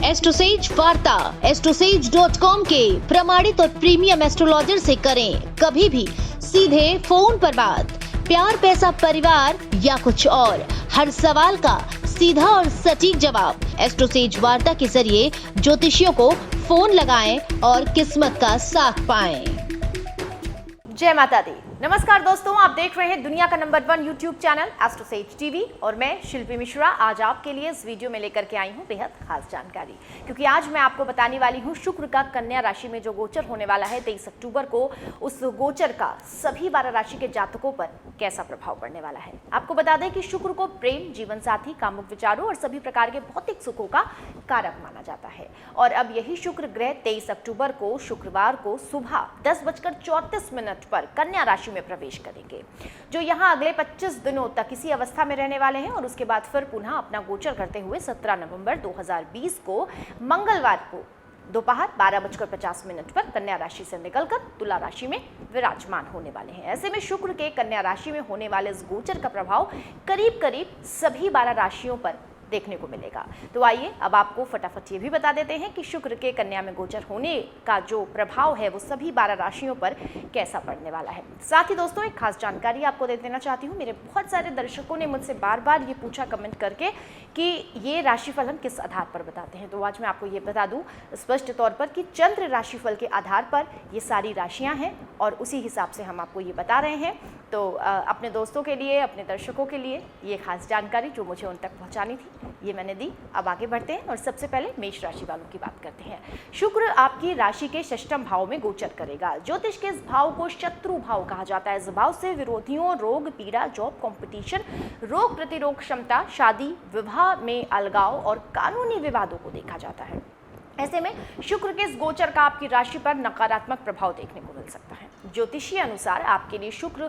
एस्ट्रोसेज वार्ता astrosage.com के प्रमाणित और प्रीमियम एस्ट्रोलॉजर से करें कभी भी सीधे फोन पर बात। प्यार, पैसा, परिवार या कुछ और, हर सवाल का सीधा और सटीक जवाब। एस्ट्रोसेज वार्ता के जरिए ज्योतिषियों को फोन लगाएं और किस्मत का साथ पाएं। जय माता दी। नमस्कार दोस्तों, आप देख रहे हैं दुनिया का number 1 YouTube channel AstroSage TV और मैं शिल्पी मिश्रा आज आपके लिए इस वीडियो में लेकर के आई हूं बेहद खास जानकारी, क्योंकि आज मैं आपको बताने वाली हूं शुक्र का कन्या राशि में जो गोचर होने वाला है 23 अक्टूबर को, उस गोचर का सभी 12 राशि के जातकों पर कैसा प्रभाव पड़ने वाला है। आपको बता दें कि शुक्र को प्रेम, जीवन साथी, कामुक विचारों और सभी प्रकार के भौतिक सुखों का कारक माना जाता है। और अब यही शुक्र ग्रह 23 अक्टूबर को शुक्रवार को सुबह 10:34 पर कन्या राशि में प्रवेश करेंगे, जो यहां अगले 25 दिनों तक इसी अवस्था में रहने वाले हैं और उसके बाद फिर पुनः अपना गोचर करते हुए 17 नवंबर 2020 को मंगलवार को दोपहर 12:50 पर कन्या राशि से निकलकर तुला राशि में विराजमान होने वाले हैं। ऐसे में शुक्र के कन्या राशि में होने वाले इस गोचर का प्रभाव करीब करीब सभी 12 राशियों पर देखने को मिलेगा। तो आइए अब आपको फटाफट ये भी बता देते हैं कि शुक्र के कन्या में गोचर होने का जो प्रभाव है वो सभी 12 राशियों पर कैसा पड़ने वाला है। साथ ही दोस्तों एक खास जानकारी आपको दे देना चाहती हूँ। मेरे बहुत सारे दर्शकों ने मुझसे बार बार ये पूछा कमेंट करके कि ये राशिफल हम किस आधार पर बताते हैं, तो आज मैं आपको ये बता दूँ स्पष्ट तौर पर कि चंद्र राशिफल के आधार पर ये सारी राशियाँ हैं और उसी हिसाब से हम आपको ये बता रहे हैं। तो अपने दोस्तों के लिए, अपने दर्शकों के लिए ये खास जानकारी जो मुझे उन तक पहुँचानी थी ये मैंने दी। अब आगे बढ़ते हैं और सबसे पहले मेष राशि वालों की बात करते हैं। शुक्र आपकी राशि के षष्ठम भाव में गोचर करेगा। ज्योतिष के इस भाव को शत्रु भाव कहा जाता है। इस भाव से विरोधियों, रोग, पीड़ा, जॉब, कंपटीशन, रोग प्रतिरोध क्षमता, शादी, विवाह में अलगाव और कानूनी विवादों को देखा जाता है। ऐसे में शुक्र के इस गोचर का आपकी राशि पर नकारात्मक प्रभाव देखने को मिल सकता है। ज्योतिषीय अनुसार आपके लिए शुक्र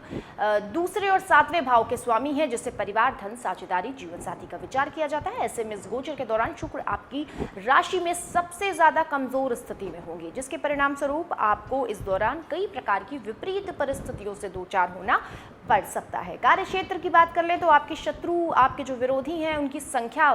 दूसरे और 7वें भाव के स्वामी है, जिससे परिवार, धन, साझेदारी, जीवन साथी का विचार किया जाता है। ऐसे में इस गोचर के दौरान शुक्र आपकी राशि में सबसे ज्यादा कमजोर स्थिति में होंगे, जिसके परिणाम स्वरूप आपको इस दौरान कई प्रकार की विपरीत परिस्थितियों से दो चार होना पड़ सकता है। कार्य क्षेत्र की बात कर ले तो आपके शत्रु, आपके जो विरोधी हैं, उनकी संख्या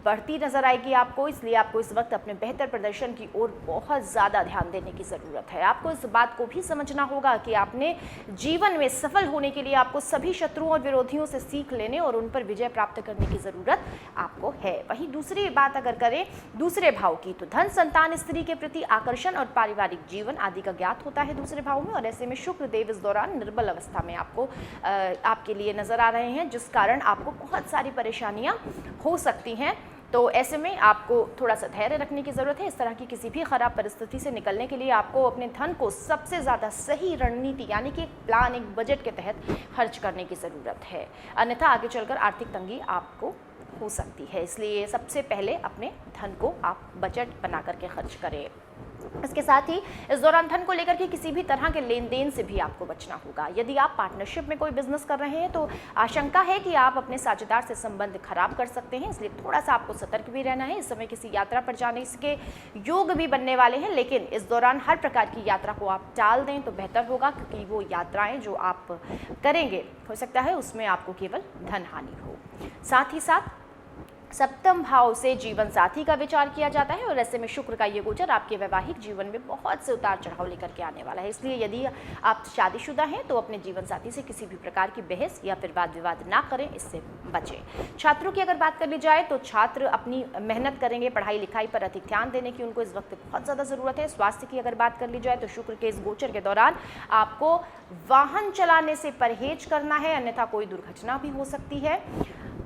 बढ़ती नजर आएगी आपको। इसलिए आपको इस वक्त अपने बेहतर प्रदर्शन की ओर बहुत ज़्यादा ध्यान देने की ज़रूरत है। आपको इस बात को भी समझना होगा कि आपने जीवन में सफल होने के लिए आपको सभी शत्रुओं और विरोधियों से सीख लेने और उन पर विजय प्राप्त करने की ज़रूरत आपको है। वहीं दूसरी बात अगर करें दूसरे भाव की, तो धन, संतान, स्त्री के प्रति आकर्षण और पारिवारिक जीवन आदि का ज्ञात होता है दूसरे भाव में। और ऐसे में शुक्र देव इस दौरान निर्बल अवस्था में आपके लिए नजर आ रहे हैं, जिस कारण आपको बहुत सारी परेशानियां हो सकती हैं। तो ऐसे में आपको थोड़ा सा धैर्य रखने की ज़रूरत है। इस तरह की किसी भी खराब परिस्थिति से निकलने के लिए आपको अपने धन को सबसे ज़्यादा सही रणनीति यानी कि एक प्लान, एक बजट के तहत खर्च करने की ज़रूरत है, अन्यथा आगे चलकर आर्थिक तंगी आपको हो सकती है। इसलिए सबसे पहले अपने धन को आप बजट बना करके खर्च करें। इसके साथ ही इस दौरान धन को लेकर के किसी भी तरह के लेन देन से भी आपको बचना होगा। यदि आप पार्टनरशिप में कोई बिजनेस कर रहे हैं तो आशंका है कि आप अपने साझेदार से संबंध खराब कर सकते हैं, इसलिए थोड़ा सा आपको सतर्क भी रहना है। इस समय किसी यात्रा पर जाने के योग भी बनने वाले हैं, लेकिन इस दौरान हर प्रकार की यात्रा को आप टाल दें तो बेहतर होगा, क्योंकि वो यात्राएं जो आप करेंगे हो सकता है उसमें आपको केवल धन हानि हो। साथ ही साथ सप्तम भाव से जीवन साथी का विचार किया जाता है और ऐसे में शुक्र का ये गोचर आपके वैवाहिक जीवन में बहुत से उतार चढ़ाव लेकर के आने वाला है। इसलिए यदि आप शादीशुदा हैं तो अपने जीवन साथी से किसी भी प्रकार की बहस या फिर वाद विवाद ना करें, इससे बचें। छात्रों की अगर बात कर ली जाए तो छात्र अपनी मेहनत करेंगे, पढ़ाई लिखाई पर अधिक ध्यान देने की उनको इस वक्त बहुत ज़्यादा ज़रूरत है। स्वास्थ्य की अगर बात कर ली जाए तो शुक्र के इस गोचर के दौरान आपको वाहन चलाने से परहेज करना है, अन्यथा कोई दुर्घटना भी हो सकती है।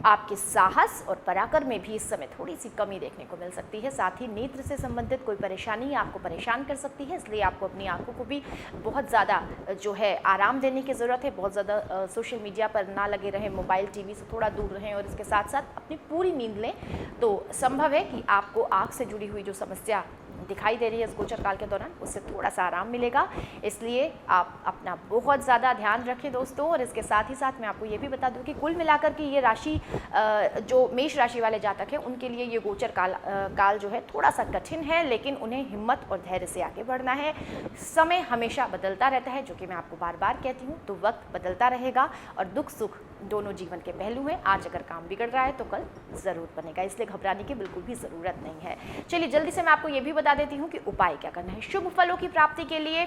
आपके साहस और पराक्रम में भी इस समय थोड़ी सी कमी देखने को मिल सकती है। साथ ही नेत्र से संबंधित कोई परेशानी आपको परेशान कर सकती है, इसलिए आपको अपनी आंखों को भी बहुत ज़्यादा जो है आराम देने की ज़रूरत है। बहुत ज़्यादा सोशल मीडिया पर ना लगे रहें, मोबाइल टीवी से थोड़ा दूर रहें और इसके साथ साथ अपनी पूरी नींद लें, तो संभव है कि आपको आँख से जुड़ी हुई जो समस्या दिखाई दे रही है इस गोचर काल के दौरान, उससे थोड़ा सा आराम मिलेगा। इसलिए आप अपना बहुत ज़्यादा ध्यान रखें दोस्तों। और इसके साथ ही साथ मैं आपको ये भी बता दूं कि कुल मिलाकर के ये राशि जो मेष राशि वाले जातक हैं उनके लिए ये गोचर काल जो है थोड़ा सा कठिन है, लेकिन उन्हें हिम्मत और धैर्य से आगे बढ़ना है। समय हमेशा बदलता रहता है, जो कि मैं आपको बार बार कहती हूँ, तो वक्त बदलता रहेगा और दुख सुख दोनों जीवन के पहलू हैं। आज अगर काम बिगड़ रहा है तो कल ज़रूर बनेगा, इसलिए घबराने की बिल्कुल भी ज़रूरत नहीं है। चलिए जल्दी से मैं आपको ये भी बता देती हूँ कि उपाय क्या करना है। शुभ फलों की प्राप्ति के लिए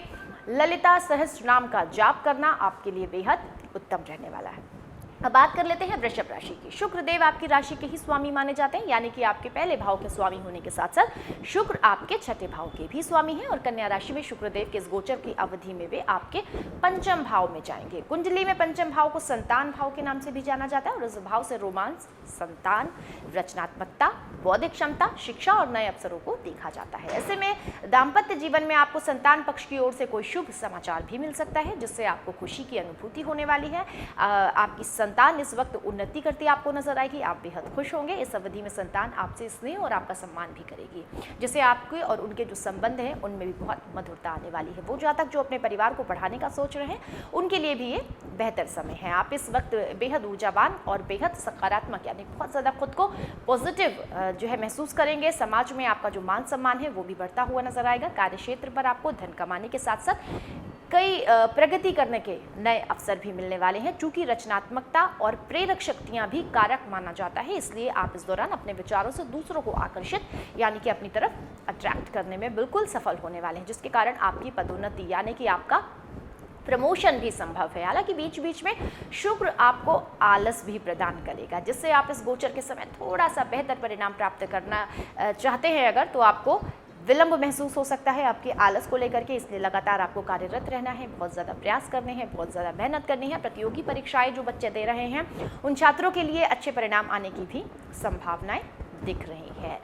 ललिता सहस्त्र नाम का जाप करना आपके लिए बेहद उत्तम रहने वाला है। अब बात कर लेते हैं वृषभ राशि की। शुक्र देव आपकी राशि के ही स्वामी माने जाते हैं, यानी कि आपके पहले भाव के स्वामी होने के साथ साथ शुक्र आपके छठे भाव के भी स्वामी हैं। और कन्या राशि में शुक्र देव के इस गोचर की अवधि में वे आपके पंचम भाव में जाएंगे। कुंडली में पंचम भाव को संतान भाव के नाम से भी जाना जाता है और इस भाव से रोमांस, संतान, रचनात्मकता, बौद्धिक क्षमता, शिक्षा और नए अवसरों को देखा जाता है। ऐसे में दाम्पत्य जीवन में आपको संतान पक्ष की ओर से कोई शुभ समाचार भी मिल सकता है, जिससे आपको खुशी की अनुभूति होने वाली है। आपकी संतान इस वक्त उन्नति करती आपको नजर आएगी, आप बेहद खुश होंगे। इस अवधि में संतान आपसे स्नेह और आपका सम्मान भी करेगी, जिससे आपके और उनके जो संबंध हैं उनमें भी बहुत मधुरता आने वाली है। वो जातक जो अपने परिवार को बढ़ाने का सोच रहे हैं उनके लिए भी ये बेहतर समय है। आप इस वक्त बेहद ऊर्जावान और बेहद सकारात्मक, यानी बहुत ज़्यादा खुद को पॉजिटिव जो है महसूस करेंगे। समाज में आपका जो मान सम्मान है वो भी बढ़ता हुआ नजर आएगा। कार्य क्षेत्र पर आपको धन कमाने के साथ साथ कई प्रगति करने के नए अवसर भी मिलने वाले हैं। चूंकि रचनात्मकता और प्रेरक शक्तियां भी कारक माना जाता है, इसलिए आप इस दौरान अपने विचारों से दूसरों को आकर्षित यानी कि अपनी तरफ अट्रैक्ट करने में बिल्कुल सफल होने वाले हैं, जिसके कारण आपकी पदोन्नति यानी कि आपका प्रमोशन भी संभव है। हालांकि बीच बीच में शुक्र आपको आलस भी प्रदान करेगा, जिससे आप इस गोचर के समय थोड़ा सा बेहतर परिणाम प्राप्त करना चाहते हैं अगर, तो आपको विलंब महसूस हो सकता है आपके आलस को लेकर के। इसलिए लगातार आपको कार्यरत रहना है, बहुत ज़्यादा प्रयास करने हैं, बहुत ज़्यादा मेहनत करनी है। प्रतियोगी परीक्षाएं जो बच्चे दे रहे हैं उन छात्रों के लिए अच्छे परिणाम आने की भी संभावनाएं दिख रही है।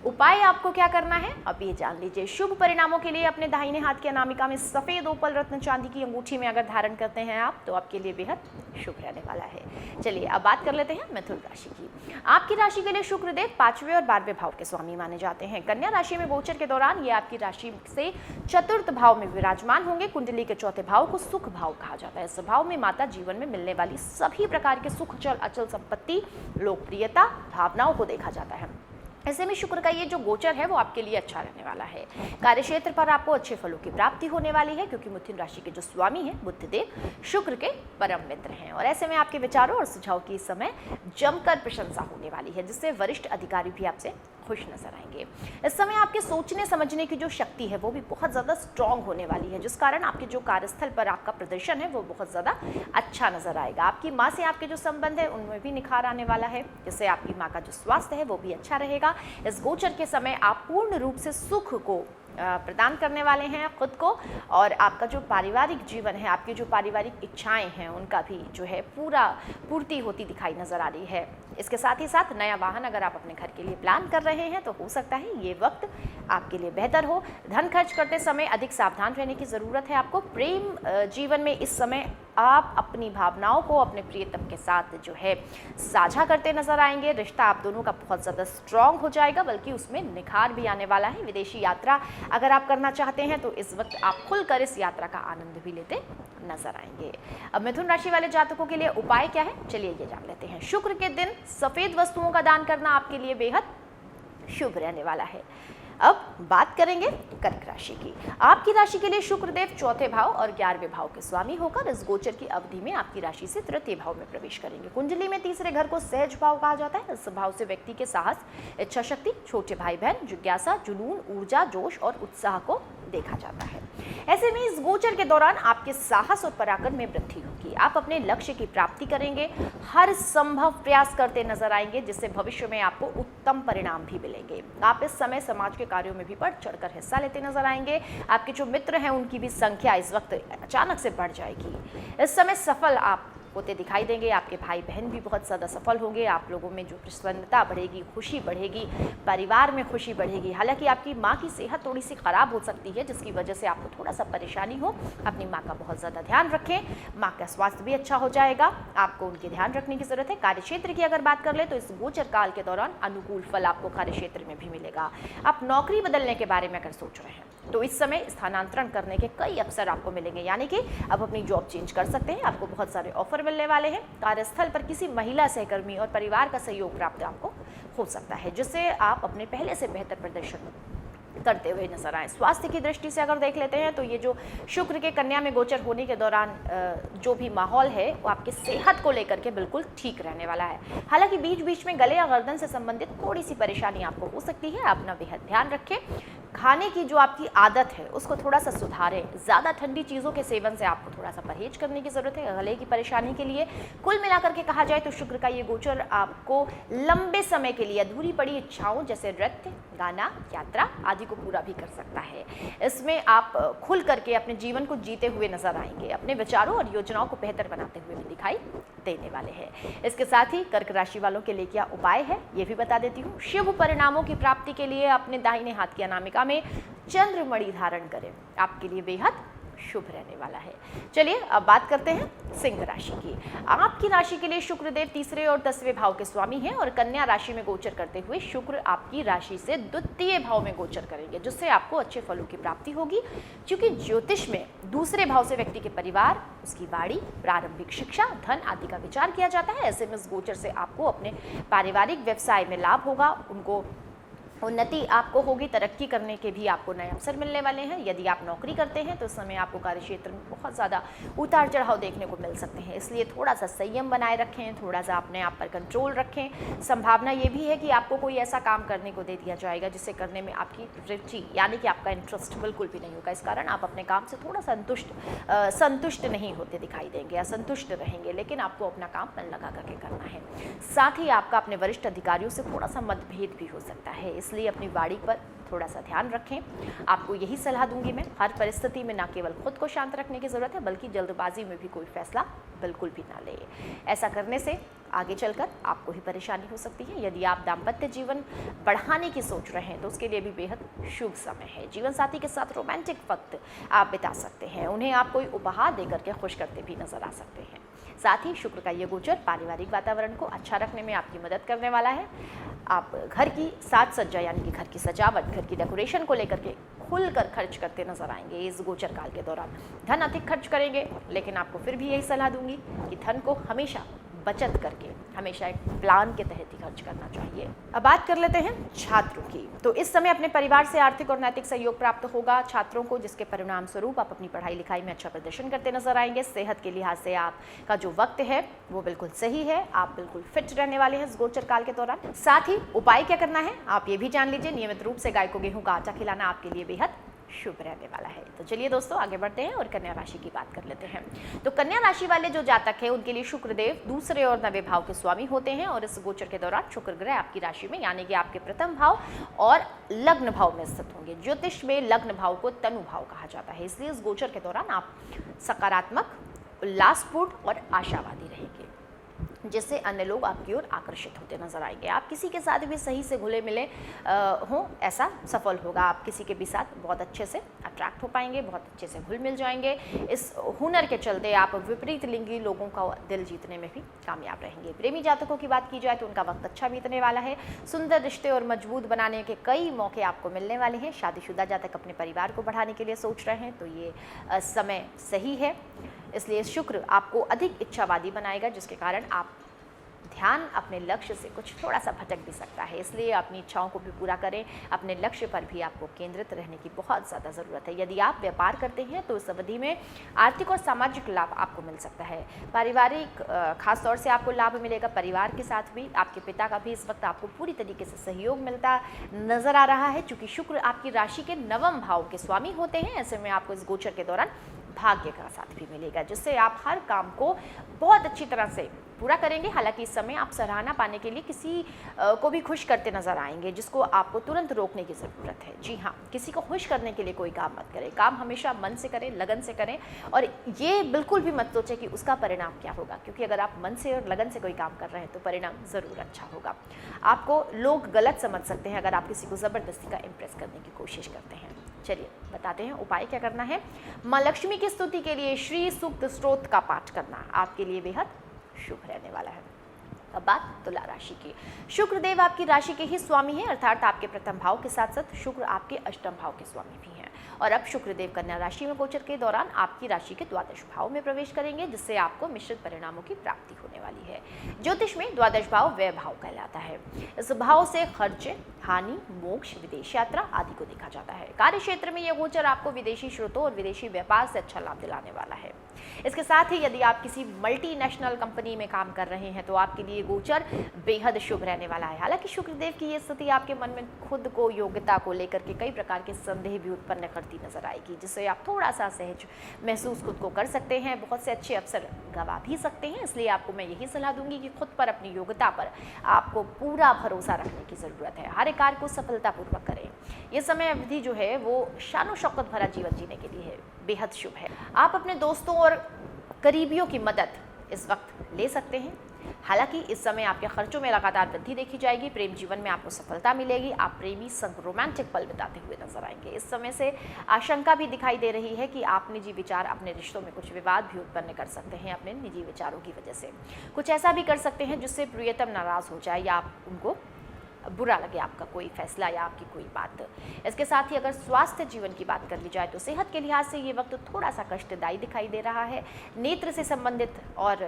उपाय आपको क्या करना है अब ये जान लीजिए। शुभ परिणामों के लिए अपने दाहिने हाथ की अनामिका में सफेद ओपल रत्न चांदी की अंगूठी में अगर धारण करते हैं आप, तो आपके लिए बेहद शुभ रहने वाला है। चलिए अब बात कर लेते हैं मिथुन राशि की। आपकी राशि के लिए शुक्रदेव 5वें और 12वें भाव के स्वामी माने जाते हैं। कन्या राशि में गोचर के दौरान ये आपकी राशि से चतुर्थ भाव में विराजमान होंगे। कुंडली के चौथे भाव को सुख भाव कहा जाता है। इस भाव में माता जीवन में मिलने वाली सभी प्रकार के सुख, चल अचल संपत्ति, लोकप्रियता, भावनाओं को देखा जाता है। ऐसे में शुक्र का ये जो गोचर है वो आपके लिए अच्छा रहने वाला है। कार्य क्षेत्र पर आपको अच्छे फलों की प्राप्ति होने वाली है, क्योंकि मिथुन राशि के जो स्वामी हैं बुधदेव शुक्र के परम मित्र हैं। और ऐसे में आपके विचारों और सुझाव की इस समय जमकर प्रशंसा होने वाली है, जिससे वरिष्ठ अधिकारी भी आपसे खुश नजर आएंगे। इस समय आपके सोचने समझने की जो शक्ति है वो भी बहुत ज़्यादा स्ट्रांग होने वाली है, जिस कारण आपके जो कार्यस्थल पर आपका प्रदर्शन है वो बहुत ज़्यादा अच्छा नजर आएगा। आपकी माँ से आपके जो संबंध है उनमें भी निखार आने वाला है, जिससे आपकी माँ का जो स्वास्थ्य है वो भी अच्छा रहेगा। इस गोचर के समय आप पूर्ण रूप से सुख को प्रदान करने वाले हैं खुद को, और आपका जो पारिवारिक जीवन है, आपकी जो पारिवारिक इच्छाएं हैं उनका भी जो है पूर्ति होती दिखाई नजर आ रही है। इसके साथ ही साथ नया वाहन अगर आप अपने घर के लिए प्लान कर रहे हैं तो हो सकता है ये वक्त आपके लिए बेहतर हो। धन खर्च करते समय अधिक सावधान रहने की ज़रूरत है आपको। प्रेम जीवन में इस समय आप अपनी भावनाओं को अपने प्रियतम के साथ जो है साझा करते नजर आएंगे। रिश्ता आप दोनों का बहुत ज़्यादा स्ट्रॉन्ग हो जाएगा, बल्कि उसमें निखार भी आने वाला है। विदेशी यात्रा अगर आप करना चाहते हैं तो इस वक्त आप खुलकर इस यात्रा का आनंद भी लेते नजर आएंगे। अब मिथुन राशि वाले जातकों के लिए उपाय क्या है, चलिए ये जान लेते हैं। शुक्र के दिन सफेद वस्तुओं का दान करना आपके लिए बेहद शुभ रहने वाला है। अब बात करेंगे कर्क राशि की। आपकी राशि के लिए शुक्रदेव चौथे भाव और 11वें भाव के स्वामी होकर इस गोचर की अवधि में आपकी राशि से तृतीय भाव में प्रवेश करेंगे। कुंडली में तीसरे घर को सहज भाव कहा जाता है। इस भाव से व्यक्ति के साहस, इच्छा शक्ति, छोटे भाई बहन, जिज्ञासा, जुनून, ऊर्जा, जोश और उत्साह को देखा जाता है। ऐसे में इस गोचर के दौरान आपके साहस और पराक्रम में वृद्धि होगी। आप अपने लक्ष्य की प्राप्ति करेंगे, हर संभव प्रयास करते नजर आएंगे, जिससे भविष्य में आपको उत्तम परिणाम भी मिलेंगे। आप इस समय समाज के कार्यों में भी बढ़ चढ़कर हिस्सा लेते नजर आएंगे। आपके जो मित्र हैं उनकी भी संख्या इस वक्त अचानक से बढ़ जाएगी। इस समय सफल आप होते दिखाई देंगे। आपके भाई बहन भी बहुत ज़्यादा सफल होंगे। आप लोगों में जो प्रसन्नता बढ़ेगी, खुशी बढ़ेगी, परिवार में खुशी बढ़ेगी। हालांकि आपकी माँ की सेहत थोड़ी सी ख़राब हो सकती है, जिसकी वजह से आपको थोड़ा सा परेशानी हो। अपनी माँ का बहुत ज़्यादा ध्यान रखें। माँ का स्वास्थ्य भी अच्छा हो जाएगा, आपको उनके ध्यान रखने की ज़रूरत है। कार्यक्षेत्र की अगर बात कर ले तो इस गोचर काल के दौरान अनुकूल फल आपको कार्यक्षेत्र में भी मिलेगा। आप नौकरी बदलने के बारे में अगर सोच रहे हैं तो इस समय स्थानांतरण करने के कई अवसर आपको मिलेंगे, यानी कि आप अपनी जॉब चेंज कर सकते हैं। आपको बहुत सारे ऑफर मिलने वाले हैं। कार्यस्थल पर किसी महिला सहकर्मी और परिवार का सहयोग प्राप्त आपको हो सकता है, जिससे आप अपने पहले से बेहतर प्रदर्शन करते हुए नजर आए। स्वास्थ्य की दृष्टि से अगर देख लेते हैं तो ये जो शुक्र के कन्या में गोचर होने के दौरान जो भी माहौल है वो आपकी सेहत को लेकर के बिल्कुल ठीक रहने वाला है। हालांकि बीच बीच में गले या गर्दन से संबंधित थोड़ी सी परेशानी आपको हो सकती है। अपना बेहद ध्यान रखें। खाने की जो आपकी आदत है उसको थोड़ा सा सुधारें। ज़्यादा ठंडी चीज़ों के सेवन से आपको थोड़ा सा परहेज करने की ज़रूरत है गले की परेशानी के लिए। कुल मिलाकर के कहा जाए तो शुक्र का ये गोचर आपको लंबे समय के लिए अधूरी पड़ी इच्छाओं जैसे नृत्य, गाना, यात्रा आदि को पूरा भी कर सकता है। इसमें आप खुल करके अपने जीवन को जीते हुए नजर आएंगे। अपने विचारों और योजनाओं को बेहतर बनाते हुए भी दिखाई देने वाले हैं। इसके साथ ही कर्क राशि वालों के लिए क्या उपाय है ये भी बता देती हूँ। शुभ परिणामों की प्राप्ति के लिए अपने दाहिने हाथ की अनामिका में चंद्रमणि धारण करें, आपके लिए बेहद शुभ रहने वाला है। चलिए अब बात करते हैं सिंह राशि की। आपकी राशि के लिए शुक्रदेव तीसरे और 10वें भाव के स्वामी हैं और कन्या राशि में गोचर करते हुए शुक्र आपकी राशि से द्वितीय भाव में गोचर करेंगे, जिससे आपको अच्छे फलों की प्राप्ति होगी। क्योंकि ज्योतिष में दूसरे भाव से व्यक्ति के परिवार, उसकी वाणी, प्रारंभिक शिक्षा, धन आदि का विचार किया जाता है। ऐसे में इस गोचर से आपको अपने पारिवारिक व्यवसाय में लाभ होगा, उनको उन्नति आपको होगी। तरक्की करने के भी आपको नए अवसर मिलने वाले हैं। यदि आप नौकरी करते हैं तो इस समय आपको कार्यक्षेत्र में बहुत ज़्यादा उतार चढ़ाव देखने को मिल सकते हैं, इसलिए थोड़ा सा संयम बनाए रखें, थोड़ा सा अपने आप पर कंट्रोल रखें। संभावना ये भी है कि आपको कोई ऐसा काम करने को दे दिया जाएगा जिसे करने में आपकी रुचि यानी कि आपका इंटरेस्ट बिल्कुल भी नहीं होगा। इस कारण आप अपने काम से थोड़ा संतुष्ट नहीं होते दिखाई देंगे, असंतुष्ट रहेंगे, लेकिन आपको अपना काम मन लगा करके करना है। साथ ही आपका अपने वरिष्ठ अधिकारियों से थोड़ा सा मतभेद भी हो सकता है, इसलिए अपनी वाणी पर थोड़ा सा ध्यान रखें। आपको यही सलाह दूंगी मैं, हर परिस्थिति में न केवल खुद को शांत रखने की जरूरत है बल्कि जल्दबाजी में भी कोई फैसला बिल्कुल भी ना ले। ऐसा करने से आगे चलकर आपको ही परेशानी हो सकती है। यदि आप दाम्पत्य जीवन बढ़ाने की सोच रहे हैं तो उसके लिए भी बेहद शुभ समय है। जीवन साथी के साथ रोमांटिक वक्त आप बिता सकते हैं, उन्हें आप कोई उपहार देकर के खुश करते भी नजर आ सकते हैं। साथ ही शुक्र का ये गोचर पारिवारिक वातावरण को अच्छा रखने में आपकी मदद करने वाला है। आप घर की साज सज्जा यानी कि घर की सजावट, घर की डेकोरेशन को लेकर के खुलकर खर्च करते नजर आएंगे इस गोचर काल के दौरान। धन अधिक खर्च करेंगे, लेकिन आपको फिर भी यही सलाह दूंगी कि धन को हमेशा बचत करके, हमेशा एक प्लान के तहत ही खर्च करना चाहिए। अब बात कर लेते हैं छात्रों की। तो इस समय अपने परिवार से आर्थिक और नैतिक सहयोग प्राप्त होगा छात्रों को, जिसके परिणाम स्वरूप आप अपनी पढ़ाई लिखाई में अच्छा प्रदर्शन करते नजर आएंगे। सेहत के लिहाज से आपका जो वक्त है वो बिल्कुल सही है, आप बिल्कुल फिट रहने वाले हैं इस गोचर काल के दौरान। साथ ही उपाय क्या करना है आप ये भी जान लीजिए। नियमित रूप से गाय को गेहूं का आटा खिलाना आपके लिए बेहद शुभ रहने वाला है। तो चलिए दोस्तों आगे बढ़ते हैं और कन्या राशि की बात कर लेते हैं। तो कन्या राशि वाले जो जातक हैं उनके लिए शुक्रदेव दूसरे और 9वें भाव के स्वामी होते हैं और इस गोचर के दौरान शुक्र ग्रह आपकी राशि में यानी कि आपके प्रथम भाव और लग्न भाव में स्थित होंगे। ज्योतिष में लग्न भाव को तनु भाव कहा जाता है, इसलिए इस गोचर के दौरान आप सकारात्मक, उल्लासपूर्ण और आशावादी रहेंगे, जिससे अन्य लोग आपकी ओर आकर्षित होते नजर आएंगे। आप किसी के साथ भी सही से घुले मिले हों ऐसा सफल होगा। आप किसी के भी साथ बहुत अच्छे से अट्रैक्ट हो पाएंगे, बहुत अच्छे से घुल मिल जाएंगे। इस हुनर के चलते आप विपरीत लिंगी लोगों का दिल जीतने में भी कामयाब रहेंगे। प्रेमी जातकों की बात की जाए तो उनका वक्त अच्छा बीतने वाला है। सुंदर रिश्ते और मजबूत बनाने के कई मौके आपको मिलने वाले हैं। शादीशुदा जातक अपने परिवार को बढ़ाने के लिए सोच रहे हैं तो ये समय सही है, इसलिए शुक्र आपको अधिक इच्छावादी बनाएगा, जिसके कारण आप ध्यान अपने लक्ष्य से कुछ थोड़ा सा भटक भी सकता है। इसलिए अपनी इच्छाओं को भी पूरा करें, अपने लक्ष्य पर भी आपको केंद्रित रहने की बहुत ज़्यादा ज़रूरत है। यदि आप व्यापार करते हैं तो इस अवधि में आर्थिक और सामाजिक लाभ आपको मिल सकता है। पारिवारिक खास तौर से आपको लाभ मिलेगा। परिवार के साथ भी आपके पिता का भी इस वक्त आपको पूरी तरीके से सहयोग मिलता नजर आ रहा है। चूँकि शुक्र आपकी राशि के 9वें भाव के स्वामी होते हैं, ऐसे में आपको इस गोचर के दौरान भाग्य का साथ भी मिलेगा, जिससे आप हर काम को बहुत अच्छी तरह से पूरा करेंगे। हालांकि इस समय आप सराहना पाने के लिए किसी को भी खुश करते नजर आएंगे, जिसको आपको तुरंत रोकने की ज़रूरत है। जी हाँ, किसी को खुश करने के लिए कोई काम मत करें। काम हमेशा मन से करें, लगन से करें, और ये बिल्कुल भी मत सोचें कि उसका परिणाम क्या होगा, क्योंकि अगर आप मन से और लगन से कोई काम कर रहे हैं तो परिणाम ज़रूर अच्छा होगा। आपको लोग गलत समझ सकते हैं अगर आप किसी को ज़बरदस्ती का इम्प्रेस करने की कोशिश करते हैं। चलिए बताते हैं उपाय क्या करना है। माँ लक्ष्मी की स्तुति के लिए श्री सूक्त स्तोत्र का पाठ करना आपके लिए बेहद शुभ रहने वाला है। अब बात तुला राशि की। शुक्रदेव आपकी राशि के ही स्वामी हैं, अर्थात आपके प्रथम भाव के साथ साथ शुक्र आपके अष्टम भाव के स्वामी भी हैं। और अब शुक्रदेव कन्या राशि में गोचर के दौरान आपकी राशि के द्वादश भाव में प्रवेश करेंगे, जिससे आपको मिश्रित परिणामों की प्राप्ति होने वाली है। ज्योतिष में द्वादश भाव व्यय भाव कहलाता है। इस भाव से खर्चे, हानि, मोक्ष, विदेश यात्रा आदि को देखा जाता है। कार्य क्षेत्र में यह गोचर आपको विदेशी स्रोतों और विदेशी व्यापार से अच्छा लाभ दिलाने वाला है। इसके साथ ही यदि आप किसी मल्टीनेशनल कंपनी में काम कर रहे हैं तो आपके लिए गोचर बेहद शुभ रहने वाला है। हालांकि शुक्रदेव की ये स्थिति आपके मन में खुद को, योग्यता को लेकर के कई प्रकार के संदेह भी उत्पन्न करती नजर आएगी, जिससे आप थोड़ा सा सहज महसूस खुद को कर सकते हैं। बहुत से अच्छे अवसर गंवा भी सकते हैं। इसलिए आपको मैं यही सलाह दूंगी कि खुद पर, अपनी योग्यता पर आपको पूरा भरोसा रखने की ज़रूरत है। हर एक कार्य को सफलतापूर्वक करें। ये समय अवधि जो है वो शानो शौकत भरा जीवन जीने के लिए है, बेहद शुभ है। आप अपने दोस्तों और करीबियों की मदद इस वक्त ले सकते हैं। हालांकि इस समय आपके खर्चों में लगातार वृद्धि देखी जाएगी। प्रेम जीवन में आपको सफलता मिलेगी। आप प्रेमी संग रोमांटिक पल बिताते हुए नजर आएंगे। इस समय से आशंका भी दिखाई दे रही है कि आप निजी विचार, अपने रिश्तों में कुछ विवाद भी उत्पन्न कर सकते हैं अपने निजी विचारों की वजह से। कुछ ऐसा भी कर सकते हैं जिससे प्रियतम नाराज हो जाए या आप उनको बुरा लगे आपका कोई फैसला या आपकी कोई बात। इसके साथ ही अगर स्वास्थ्य जीवन की बात कर ली जाए तो सेहत के लिहाज से ये वक्त थोड़ा सा कष्टदायी दिखाई दे रहा है। नेत्र से संबंधित और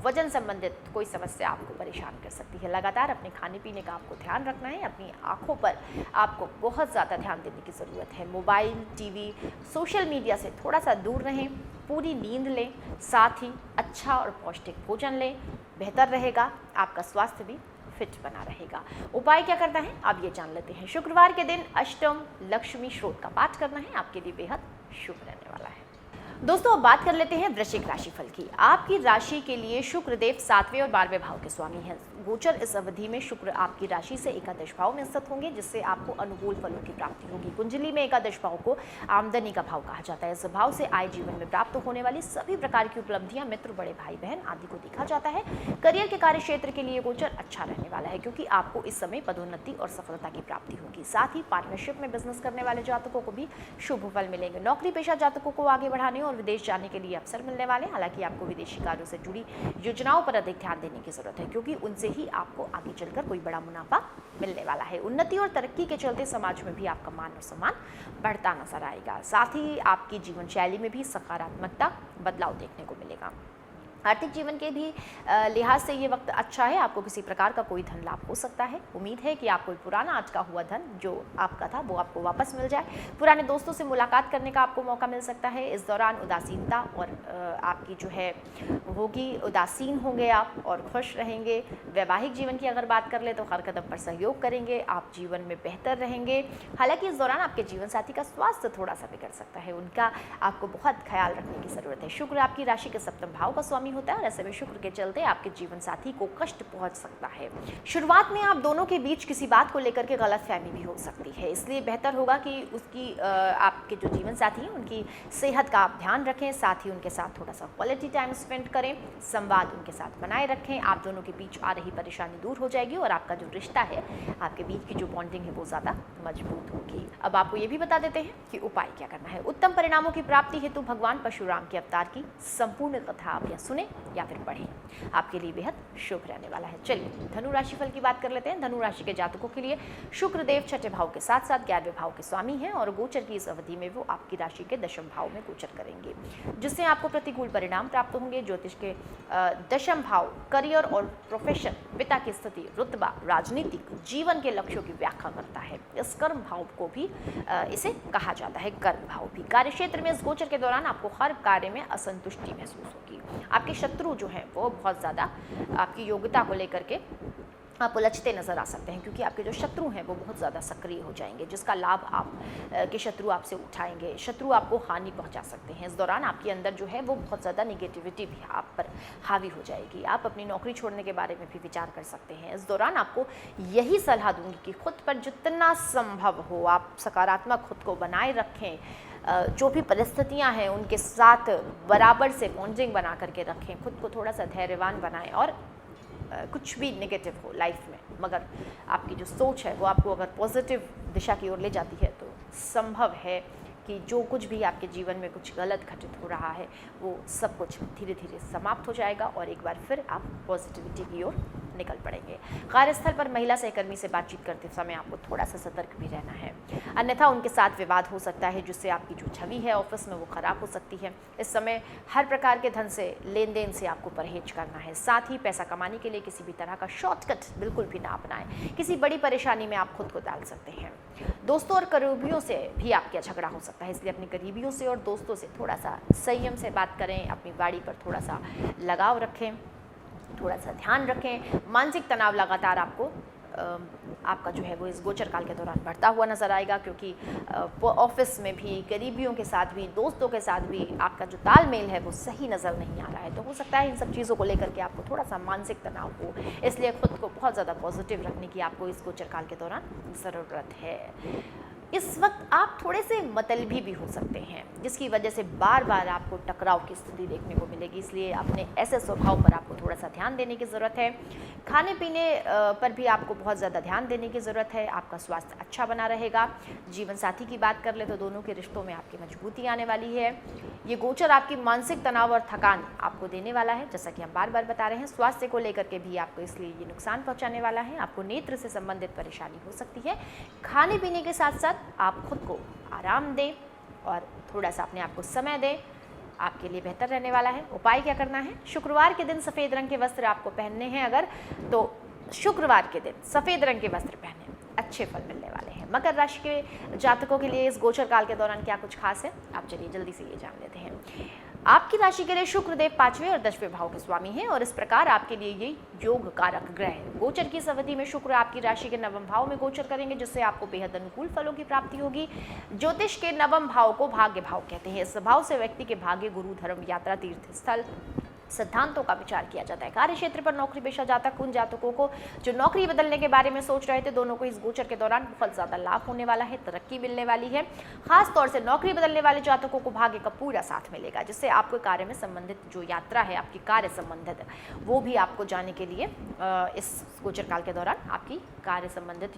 वजन संबंधित कोई समस्या आपको परेशान कर सकती है। लगातार अपने खाने पीने का आपको ध्यान रखना है। अपनी आंखों पर आपको बहुत ज़्यादा ध्यान देने की ज़रूरत है। मोबाइल, टीवी, सोशल मीडिया से थोड़ा सा दूर रहें। पूरी नींद लें, साथ ही अच्छा और पौष्टिक भोजन लें, बेहतर रहेगा। आपका स्वास्थ्य भी फिट बना रहेगा। उपाय क्या करना है अब ये जान लेते हैं। शुक्रवार के दिन अष्टम लक्ष्मी स्तोत्र का पाठ करना है, आपके लिए बेहद शुभ रहने वाला है। दोस्तों अब बात कर लेते हैं वृश्चिक राशिफल की। आपकी राशि के लिए शुक्रदेव 7वें और 12वें भाव के स्वामी हैं। गोचर इस अवधि में शुक्र आपकी राशि से एकादश भाव में स्थित होंगे, जिससे आपको अनुकूल फलों की प्राप्ति होगी। कुंडली में एकादश भाव को आमदनी का भाव कहा जाता है। इस भाव से आय, जीवन में प्राप्त होने वाली सभी प्रकार की उपलब्धियां, मित्र, बड़े भाई बहन आदि को देखा जाता है। करियर के कार्य क्षेत्र के लिए गोचर अच्छा रहने वाला है, क्योंकि आपको इस समय पदोन्नति और सफलता की प्राप्ति होगी। साथ ही पार्टनरशिप में बिजनेस करने वाले जातकों को भी शुभ फल मिलेंगे। नौकरी पेशा जातकों को आगे बढ़ाने और विदेश जाने के लिए अवसर मिलने वाले। हालांकि आपको विदेशी कार्यों से जुड़ी योजनाओं पर अधिक ध्यान देने की जरूरत है, क्योंकि उनसे ही आपको आगे चलकर कोई बड़ा मुनाफा मिलने वाला है। उन्नति और तरक्की के चलते समाज में भी आपका मान और सम्मान बढ़ता नजर आएगा। साथ ही आपकी जीवन शैली में भी सकारात्मकता बदलाव देखने को मिलेगा। आर्थिक जीवन के भी लिहाज से ये वक्त अच्छा है। आपको किसी प्रकार का कोई धन लाभ हो सकता है। उम्मीद है कि आपको पुराना अटका हुआ धन जो आपका था वो आपको वापस मिल जाए। पुराने दोस्तों से मुलाकात करने का आपको मौका मिल सकता है। इस दौरान उदासीनता और आपकी जो है होगी, उदासीन होंगे आप और खुश रहेंगे। वैवाहिक जीवन की अगर बात कर ले तो हर कदम पर सहयोग करेंगे, आप जीवन में बेहतर रहेंगे। हालांकि इस दौरान आपके जीवन साथी का स्वास्थ्य थोड़ा सा बिगड़ सकता है, उनका आपको बहुत ख्याल रखने की जरूरत है। शुक्र आपकी राशि के सप्तम भाव का स्वामी होता है और ऐसे में शुक्र के चलते आपके जीवन साथी को कष्ट पहुंच सकता है। शुरुआत में आप दोनों के बीच किसी बात को लेकर के गलतफहमी भी हो सकती है, इसलिए बेहतर होगा कि उसकी आपके जो जीवन साथी हैं उनकी सेहत का आप ध्यान रखें। साथ ही उनके साथ थोड़ा सा क्वालिटी टाइम स्पेंड करें, संवाद उनके साथ बनाए रखें। आप दोनों के बीच आ रही परेशानी दूर हो जाएगी और आपका जो रिश्ता है, आपके बीच की जो बॉन्डिंग है वो ज़्यादा मजबूत होगी। अब आपको ये भी बता देते हैं कि उपाय क्या करना है। उत्तम परिणामों की प्राप्ति हेतु भगवान परशुराम के अवतार की संपूर्ण कथा आप या सुने या फिर पढ़ें, आपके लिए बेहद शुभ रहने वाला है। चलिए धनु राशि फल की बात कर लेते हैं। धनु राशि के जातकों के लिए शुक्रदेव छठे भाव के साथ साथ 11वें भाव के स्वामी हैं और गोचर की इस अवधि में वो आपकी राशि के दशम भाव में गोचर करेंगे, जिससे आपको प्रतिकूल परिणाम प्राप्त होंगे। ज्योतिष के दशम भाव करियर और प्रोफेशन, पिता की स्थिति, रुतबा, राजनीतिक जीवन के लक्ष्यों की व्याख्या करता है। इस कर्म भाव को भी इसे कहा जाता है कर्म भाव भी। कार्य क्षेत्र में इस गोचर के दौरान आपको हर कार्य में असंतुष्टि महसूस होगी। आपके शत्रु जो है वो बहुत ज़्यादा आपकी योग्यता को लेकर के आप उलझते नज़र आ सकते हैं, क्योंकि आपके जो शत्रु हैं वो बहुत ज़्यादा सक्रिय हो जाएंगे, जिसका लाभ आप के शत्रु आपसे उठाएंगे। शत्रु आपको हानि पहुंचा सकते हैं। इस दौरान आपके अंदर जो है वो बहुत ज़्यादा निगेटिविटी भी आप पर हावी हो जाएगी। आप अपनी नौकरी छोड़ने के बारे में भी विचार कर सकते हैं। इस दौरान आपको यही सलाह दूंगी कि खुद पर जितना संभव हो आप सकारात्मक खुद को बनाए रखें। जो भी परिस्थितियां हैं उनके साथ बराबर से बॉन्डिंग बना करके रखें। खुद को थोड़ा सा धैर्यवान बनाएं और कुछ भी नेगेटिव हो लाइफ में, मगर आपकी जो सोच है वो आपको अगर पॉजिटिव दिशा की ओर ले जाती है तो संभव है कि जो कुछ भी आपके जीवन में कुछ गलत घटित हो रहा है वो सब कुछ धीरे धीरे समाप्त हो जाएगा और एक बार फिर आप पॉजिटिविटी की ओर निकल पड़ेंगे। कार्यस्थल पर महिला सहकर्मी से बातचीत करते समय आपको थोड़ा सा सतर्क भी रहना है, अन्यथा उनके साथ विवाद हो सकता है, जिससे आपकी जो छवि है ऑफिस में वो खराब हो सकती है। इस समय हर प्रकार के धन से लेन देन से आपको परहेज करना है। साथ ही पैसा कमाने के लिए किसी भी तरह का शॉर्टकट बिल्कुल भी ना अपनाएं। किसी बड़ी परेशानी में आप खुद को डाल सकते हैं। दोस्तों और करीबियों से भी आपका झगड़ा हो सकता है, इसलिए अपने करीबियों से और दोस्तों से थोड़ा सा संयम से बात करें। अपनी गाड़ी पर थोड़ा सा लगाव रखें, थोड़ा सा ध्यान रखें। मानसिक तनाव लगातार आपका जो है वो इस गोचर काल के दौरान बढ़ता हुआ नजर आएगा, क्योंकि ऑफिस में भी, करीबियों के साथ भी, दोस्तों के साथ भी आपका जो तालमेल है वो सही नज़र नहीं आ रहा है। तो हो सकता है इन सब चीज़ों को लेकर के आपको थोड़ा सा मानसिक तनाव हो, इसलिए खुद को बहुत ज़्यादा पॉजिटिव रखने की आपको इस गोचर काल के दौरान ज़रूरत है। इस वक्त आप थोड़े से मतलबी भी हो सकते हैं, जिसकी वजह से बार बार आपको टकराव की स्थिति देखने को मिलेगी, इसलिए अपने ऐसे स्वभाव पर आपको थोड़ा सा ध्यान देने की ज़रूरत है। खाने पीने पर भी आपको बहुत ज़्यादा ध्यान देने की ज़रूरत है। आपका स्वास्थ्य अच्छा बना रहेगा। जीवन साथी की बात कर ले तो दोनों के रिश्तों में आपकी मजबूती आने वाली है। ये गोचर आपकी मानसिक तनाव और थकान आपको देने वाला है, जैसा कि हम बार बार बता रहे हैं। स्वास्थ्य को लेकर के भी आपको इसलिए ये नुकसान पहुँचाने वाला है। आपको नेत्र से संबंधित परेशानी हो सकती है। खाने पीने के साथ साथ आप खुद को आराम दें और थोड़ा सा अपने आप को समय दें, आपके लिए बेहतर रहने वाला है। उपाय क्या करना है? शुक्रवार के दिन सफ़ेद रंग के वस्त्र आपको पहनने हैं। अगर तो शुक्रवार के दिन सफ़ेद रंग के वस्त्र पहने, अच्छे फल मिलने वाले हैं। मकर राशि के जातकों के लिए इस गोचर काल के दौरान क्या कुछ खास है, आप चलिए जल्दी से ये जान लेते हैं। आपकी राशि के लिए शुक्रदेव 5वें और 10वें भाव के स्वामी हैं और इस प्रकार आपके लिए ये योग कारक ग्रह है। गोचर की इस अवधि में शुक्र आपकी राशि के 9वें भाव में गोचर करेंगे, जिससे आपको बेहद अनुकूल फलों की प्राप्ति होगी। ज्योतिष के 9वें भाव को भाग्य भाव कहते हैं। इस भाव से व्यक्ति के भाग्य, गुरु, धर्म, यात्रा, तीर्थ स्थल, सिद्धांतों का विचार किया जाता है। कार्य क्षेत्र पर नौकरी पेशा जातक, उन जातकों को जो नौकरी बदलने के बारे में सोच रहे थे, दोनों को इस गोचर के दौरान बहुत ज़्यादा लाभ होने वाला है, तरक्की मिलने वाली है। खास तौर से नौकरी बदलने वाले जातकों को भाग्य का पूरा साथ मिलेगा, जिससे आपको कार्य में संबंधित जो यात्रा है, आपकी कार्य संबंधित, वो भी आपको जाने के लिए इस गोचर काल के दौरान आपकी कार्य संबंधित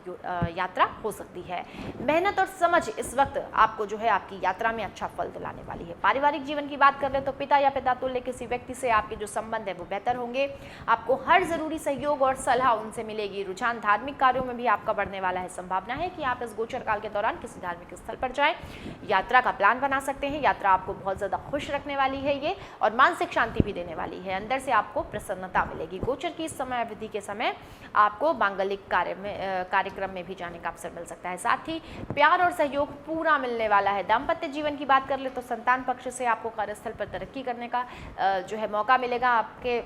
यात्रा हो सकती है। मेहनत और समझ इस वक्त आपको जो है आपकी यात्रा में अच्छा फल दिलाने वाली है। पारिवारिक जीवन की बात कर ले तो पिता या पिता तुल्य किसी व्यक्ति से आपके जो संबंध है वो बेहतर होंगे। आपको हर जरूरी सहयोग और सलाह उनसे मिलेगी। रुझान धार्मिक कार्यों में भी आपका बढ़ने वाला है। संभावना है कि आप इस गोचर काल के दौरान किसी धार्मिक स्थल पर जाएं, यात्रा का प्लान बना सकते हैं। यात्रा आपको बहुत ज्यादा खुश रखने वाली है ये, और मानसिक शांति भी देने वाली है। अंदर से आपको प्रसन्नता मिलेगी। गोचर की इस समय अवधि के समय आपको मांगलिक कार्यक्रम में भी जाने का अवसर मिल सकता है। साथ ही प्यार और सहयोग पूरा मिलने वाला है। दाम्पत्य जीवन की बात कर ले तो संतान पक्ष से आपको कार्यस्थल पर तरक्की करने का जो है मौका मिलेगा। आपके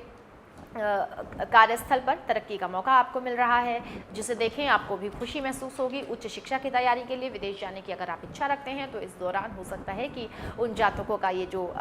कार्यस्थल पर तरक्की का मौका आपको मिल रहा है, जिसे देखें आपको भी खुशी महसूस होगी। उच्च शिक्षा की तैयारी के लिए विदेश जाने की अगर आप इच्छा रखते हैं तो इस दौरान हो सकता है कि उन जातकों का ये जो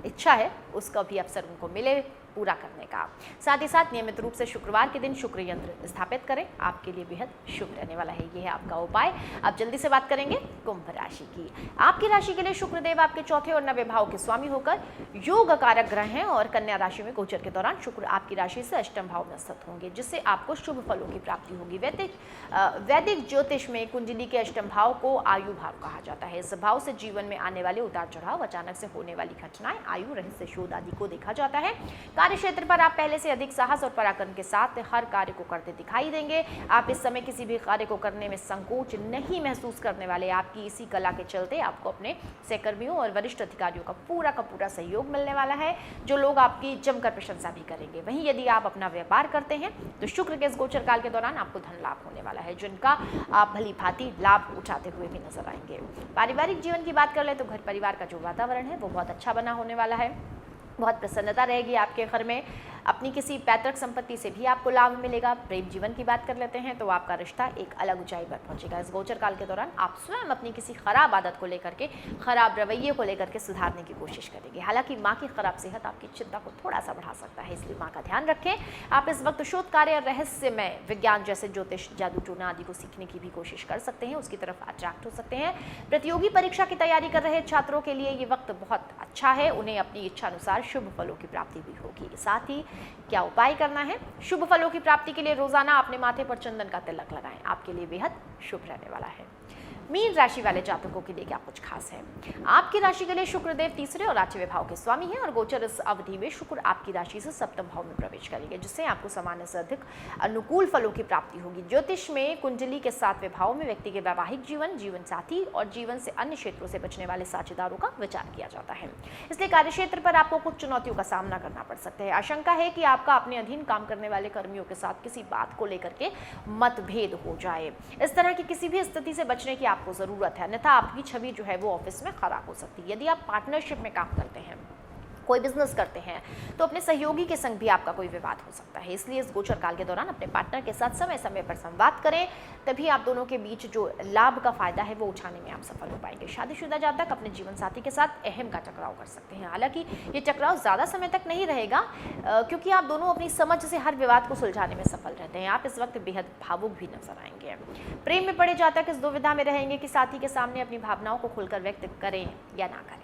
इच्छा है उसका भी अवसर उनको मिले पूरा करने का। साथ ही साथ नियमित रूप से शुक्रवार के दिन शुक्र यंत्र स्थापित करें, आपके लिए बेहद शुभ रहने वाला है। ये है आपका उपाय। अब जल्दी से बात करेंगे कुंभ राशि की। आपकी राशि के लिए शुक्रदेव आपके 4थे और 9वें भाव के स्वामी होकर योग कारक ग्रह हैं और कन्या राशि में गोचर के दौरान शुक्र आपकी राशि से अष्टम भाव में स्थित होंगे, जिससे आपको शुभ फलों की प्राप्ति होगी। वैदिक ज्योतिष में कुंडली के अष्टम भाव को आयु भाव कहा जाता है। इस भाव से जीवन में आने वाले उतार चढ़ाव, अचानक से होने वाली घटनाएं, आयु, रहस्य शोध आदि को देखा जाता है। कार्य क्षेत्र पर आप पहले से अधिक साहस और पराक्रम के साथ हर कार्य को करते दिखाई देंगे। आप इस समय किसी भी कार्य को करने में संकोच नहीं महसूस करने वाले। आपकी इसी कला के चलते आपको अपने सहकर्मियों और वरिष्ठ अधिकारियों का पूरा सहयोग मिलने वाला है, जो लोग आपकी जमकर प्रशंसा भी करेंगे। वहीं यदि आप अपना व्यापार करते हैं तो शुक्र के इस गोचर काल के दौरान आपको धन लाभ होने वाला है, जिनका आप भली भांति लाभ उठाते हुए भी नजर आएंगे। पारिवारिक जीवन की बात कर ले तो घर परिवार का जो वातावरण है वो बहुत अच्छा बना होने वाला है। बहुत प्रसन्नता रहेगी आपके घर में। अपनी किसी पैतृक संपत्ति से भी आपको लाभ मिलेगा। प्रेम जीवन की बात कर लेते हैं तो आपका रिश्ता एक अलग ऊंचाई पर पहुंचेगा। इस गोचर काल के दौरान आप स्वयं अपनी किसी खराब आदत को लेकर के, खराब रवैये को लेकर के सुधारने की कोशिश करेंगे। हालांकि माँ की खराब सेहत आपकी चिंता को थोड़ा सा बढ़ा सकता है, इसलिए माँ का ध्यान रखें। आप इस वक्त शोध कार्य, रहस्यमय विज्ञान जैसे ज्योतिष, जादू टोना आदि को सीखने की भी कोशिश कर सकते हैं, उसकी तरफ अट्रैक्ट हो सकते हैं। प्रतियोगी परीक्षा की तैयारी कर रहे छात्रों के लिए ये वक्त बहुत अच्छा है, उन्हें अपनी इच्छा अनुसार शुभ फलों की प्राप्ति भी होगी। साथ ही क्या उपाय करना है? शुभ फलों की प्राप्ति के लिए रोजाना अपने माथे पर चंदन का तिलक लगाएं, आपके लिए बेहद शुभ रहने वाला है। मीन राशि वाले जातकों के लिए क्या कुछ खास है? आपकी राशि के लिए शुक्रदेव तीसरे और 8वें भाव के स्वामी हैं और गोचर इस अवधि में शुक्र आपकी राशि से सप्तम भाव में प्रवेश करेंगे, जिससे आपको सामान्य से अधिक अनुकूल फलों की प्राप्ति होगी। ज्योतिष में कुंडली के 7वें भाव में व्यक्ति के वैवाहिक जीवन, जीवन साथी और जीवन से अन्य क्षेत्रों से बचने वाले साझेदारों का विचार किया जाता है। इसलिए कार्यक्षेत्र पर आपको कुछ चुनौतियों का सामना करना पड़ सकता है। आशंका है कि आपका अपने अधीन काम करने वाले कर्मियों के साथ किसी बात को लेकर के मतभेद हो जाए। इस तरह की किसी भी स्थिति से बचने की आपको जरूरत है, अन्यथा आपकी छवि जो है वो ऑफिस में खराब हो सकती है। यदि आप पार्टनरशिप में काम करते हैं, कोई बिजनेस करते हैं, तो अपने सहयोगी के संग भी आपका कोई विवाद हो सकता है। इसलिए इस गोचर काल के दौरान अपने पार्टनर के साथ समय समय पर संवाद करें, तभी आप दोनों के बीच जो लाभ का फायदा है वो उठाने में आप सफल हो पाएंगे। शादीशुदा जातक अपने जीवन साथी के साथ अहम का टकराव कर सकते हैं। हालांकि ये टकराव ज्यादा समय तक नहीं रहेगा, क्योंकि आप दोनों अपनी समझ से हर विवाद को सुलझाने में सफल रहते हैं। आप इस वक्त बेहद भावुक भी नजर आएंगे। प्रेम में पड़े जातक इस दुविधा में रहेंगे कि साथी के सामने अपनी भावनाओं को खुलकर व्यक्त करें या ना करें।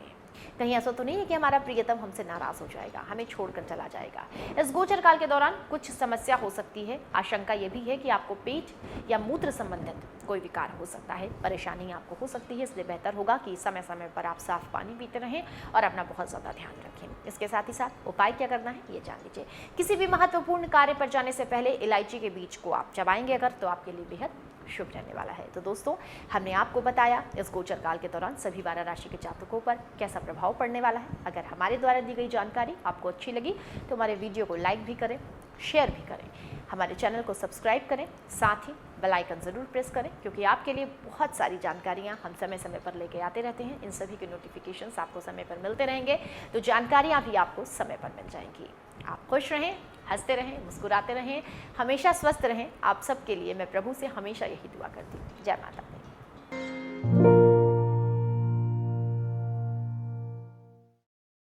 कहीं ऐसा तो नहीं है कि हमारा प्रियतम हमसे नाराज हो जाएगा, हमें छोड़कर चला जाएगा। इस गोचर काल के दौरान कुछ समस्या हो सकती है। आशंका यह भी है कि आपको पेट या मूत्र संबंधित कोई विकार हो सकता है, परेशानी आपको हो सकती है। इसलिए बेहतर होगा कि समय समय पर आप साफ पानी पीते रहें और अपना बहुत ज़्यादा ध्यान रखें। इसके साथ ही साथ उपाय क्या करना है ये जान लीजिए। किसी भी महत्वपूर्ण कार्य पर जाने से पहले इलायची के बीज को आप चबाएंगे अगर, तो आपके लिए बेहद शुभ रहने वाला है। तो दोस्तों, हमने आपको बताया इस गोचर काल के दौरान सभी 12 राशि के जातकों पर कैसा प्रभाव पड़ने वाला है। अगर हमारे द्वारा दी गई जानकारी आपको अच्छी लगी तो हमारे वीडियो को लाइक भी करें, शेयर भी करें, हमारे चैनल को सब्सक्राइब करें, साथ ही बेल आइकन ज़रूर प्रेस करें, क्योंकि आपके लिए बहुत सारी जानकारियां हम समय समय पर लेके आते रहते हैं। इन सभी के नोटिफिकेशंस आपको समय पर मिलते रहेंगे, तो जानकारियां भी आपको समय पर मिल जाएंगी। आप खुश रहें, हंसते रहें, मुस्कुराते रहें, हमेशा स्वस्थ रहें। आप सबके लिए मैं प्रभु से हमेशा यही दुआ करती हूँ। जय माता दी।